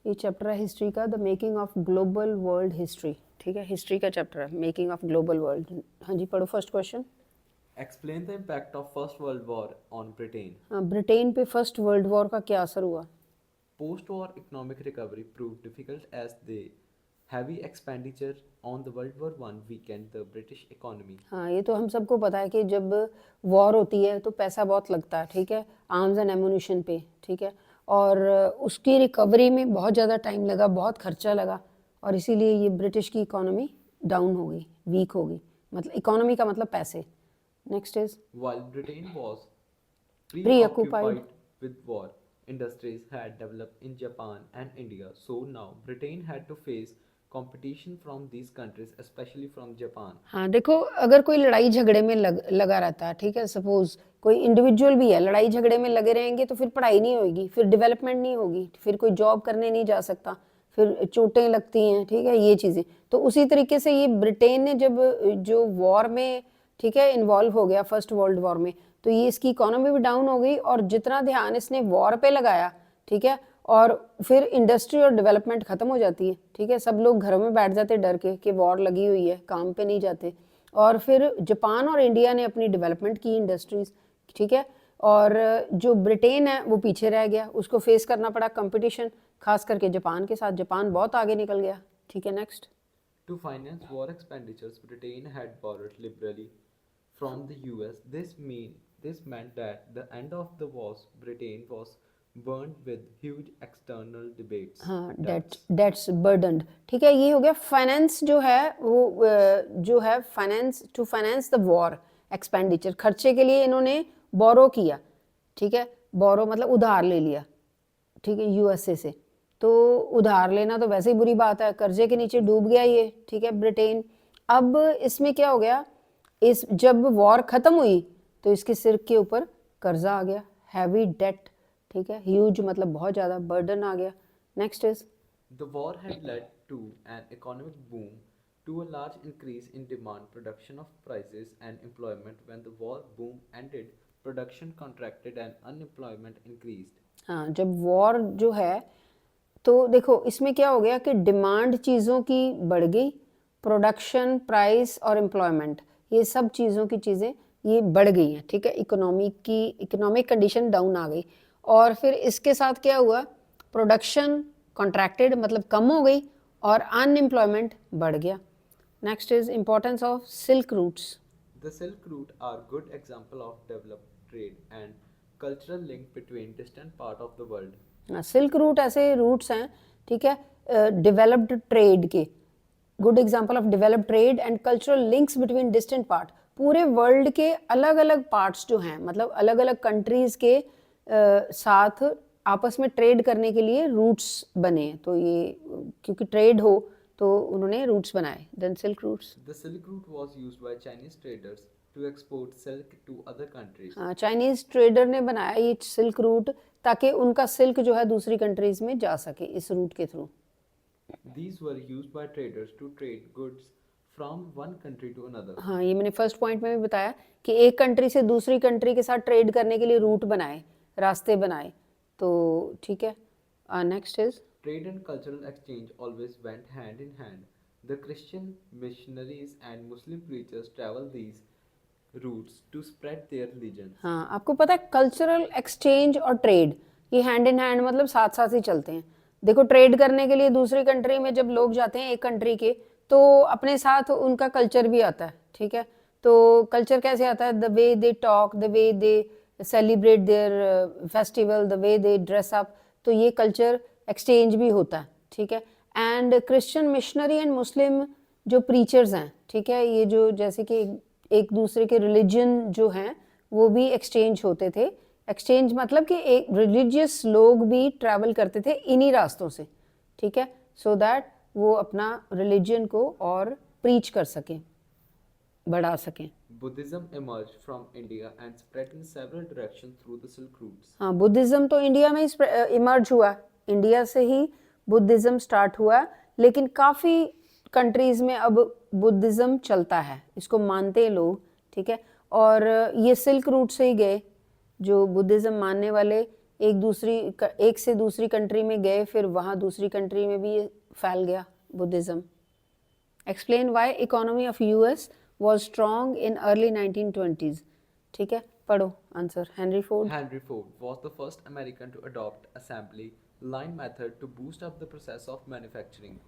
ये चैप्टर है हिस्ट्री का, the making of global world history. ठीक है, हिस्ट्री का चैप्टर है, मेकिंग ऑफ ग्लोबल वर्ल्ड। हाँ जी, पढ़ो first question. Explain the impact of First World War on Britain. हाँ, ब्रिटेन पे फर्स्ट वर्ल्ड वॉर का क्या असर हुआ? Post-war economic recovery proved difficult as the heavy expenditure on the World War I weakened the British economy. हाँ, ये तो हम सबको पता है कि जब वॉर होती है तो पैसा बहुत लगता है, ठीक है, आर्म्स एंड एमुनिशन पे, ठीक है, और उसकी रिकवरी में बहुत ज़्यादा टाइम लगा, बहुत खर्चा लगा, और इसीलिए ये ब्रिटिश की इकोनॉमी डाउन हो गई, वीक हो गई। मतलब इकोनॉमी का मतलब पैसे। Next is While Britain was pre occupied. preoccupied with war, industries had developed in Japan and India, so now Britain had to face competition from these countries, especially from Japan. हाँ देखो, अगर कोई लड़ाई झगड़े में लगा रहता है, ठीक है, सपोज कोई इंडिविजुअल भी है, लड़ाई झगड़े में लगे रहेंगे तो फिर पढ़ाई नहीं होगी, फिर डेवलपमेंट नहीं होगी, फिर कोई जॉब करने नहीं जा सकता, फिर चोटें लगती हैं, ठीक है, ये चीज़ें। तो उसी तरीके से ये ब्रिटेन ने जब जो वॉर में, ठीक है, इन्वॉल्व हो गया फर्स्ट वर्ल्ड वॉर में, तो ये इसकी इकोनॉमी भी डाउन हो गई, और जितना ध्यान इसने वॉर पे लगाया, ठीक है, और फिर इंडस्ट्री और डेवलपमेंट खत्म हो जाती है, ठीक है, सब लोग घरों में बैठ जाते डर के कि वॉर लगी हुई है, काम पे नहीं जाते, और फिर जापान और इंडिया ने अपनी डेवलपमेंट की इंडस्ट्रीज, ठीक है, और जो ब्रिटेन है वो पीछे रह गया, उसको फेस करना पड़ा कंपटीशन, खास करके जापान के साथ। जापान बहुत आगे निकल गया, ठीक है। Next, To finance war expenditures, Britain had borrowed liberally from the US. This meant that the end of the war, Britain was burdened with huge external debates. हाँ, Debts. डेट्स बर्डनड, ठीक है, ये हो गया फाइनेंस जो है वो जो है finance to finance the war expenditure, खर्चे के लिए इन्होंने बोरो किया, ठीक है, बोरो मतलब उधार ले लिया, ठीक है, यूएसए से। तो उधार लेना तो वैसे ही बुरी बात है, कर्जे के नीचे डूब गया ये, ठीक है, ब्रिटेन। अब इसमें क्या हो गया, इस जब वॉर खत्म हुई तो इसके सिर के ऊपर कर्जा आ गया, हैवी डेट, ठीक है, ह्यूज मतलब बहुत ज़्यादा बर्डन आ गया। Next is The war had led to an economic boom, to a large increase in demand, production of prices, and employment. When the war boom ended, production contracted and unemployment increased. हाँ, जब war जो है तो देखो इसमें क्या हो गया कि डिमांड चीज़ों की बढ़ गई, प्रोडक्शन, प्राइस और एम्प्लॉयमेंट, ये सब चीज़ों की चीज़ें ये बढ़ गई हैं, ठीक है, इकोनॉमिक कंडीशन डाउन आ गई, और फिर इसके साथ क्या हुआ, प्रोडक्शन कॉन्ट्रैक्टेड मतलब कम हो गई, और अनएम्प्लॉयमेंट बढ़ गया। Next is importance of silk routes. The Silk Route are good example of developed trade and cultural link between distant part of the world. Silk route ऐसे रूट्स हैं, ठीक है, डेवलप्ड ट्रेड के, good example of developed trade and cultural links between distant part. पूरे world के अलग अलग parts जो हैं, मतलब अलग अलग कंट्रीज के साथ आपस में ट्रेड करने के लिए रूट्स बने, तो ये क्योंकि ट्रेड हो तो उन्होंने रूट्स बनाए। Then silk routes, The Silk Route was used by Chinese traders to export silk to other countries. हाँ, चाइनीज ट्रेडर ने बनाया ये सिल्क रूट ताकि उनका सिल्क जो है दूसरी कंट्रीज में जा सके इस रूट के through. These were used by traders to trade goods from one country to another. हाँ, ये मैंने फर्स्ट पॉइंट में भी बताया कि एक कंट्री से दूसरी कंट्री के साथ ट्रेड करने के लिए रूट बनाए, रास्ते बनाए, तो ठीक है। Next is Trade and cultural exchange always went hand in hand. The Christian missionaries and Muslim preachers traveled these routes to spread their religion. हाँ, आपको पता है कल्चरल एक्सचेंज और ट्रेड ये हैंड इन हैंड मतलब साथ साथ ही चलते हैं। देखो, ट्रेड करने के लिए दूसरी कंट्री में जब लोग जाते हैं एक कंट्री के, तो अपने साथ उनका कल्चर भी आता है, ठीक है। तो कल्चर कैसे आता है, the way they talk, the way they celebrate their festival, the way they dress up, तो ये कल्चर एक्सचेंज भी होता है, ठीक है। And Christian missionary and Muslim जो प्रीचर्स हैं, ठीक है, ये जो जैसे कि एक दूसरे के रिलीजन जो हैं वो भी एक्सचेंज होते थे। एक्सचेंज मतलब कि एक रिलीजियस लोग भी ट्रैवल करते थे इन्हीं रास्तों से, ठीक है, सो दैट वो अपना रिलीजन को और प्रीच कर सकें, बढ़ा सकें। Buddhism emerged from India and spread in several directions through the Silk Routes. हाँ, बुद्धिज़्म तो इंडिया में ही इमर्ज हुआ, इंडिया से ही बुद्धिज़्म स्टार्ट हुआ, लेकिन काफ़ी कंट्रीज़ में अब बुद्धिज़्म चलता है, इसको मानते हैं लोग, ठीक है, और ये सिल्क रूट से ही गए जो बुद्धिज़्म मानने वाले एक से दूसरी कंट्री में गए, फिर वहाँ दूसरी कंट्री में भी ये फैल गया Buddhism. Explain why economy of US was strong in early 1920s। ठीक है, पढ़ो answer. Henry Ford. Henry Ford was the first American to adopt assembly line method to boost up the process of manufacturing.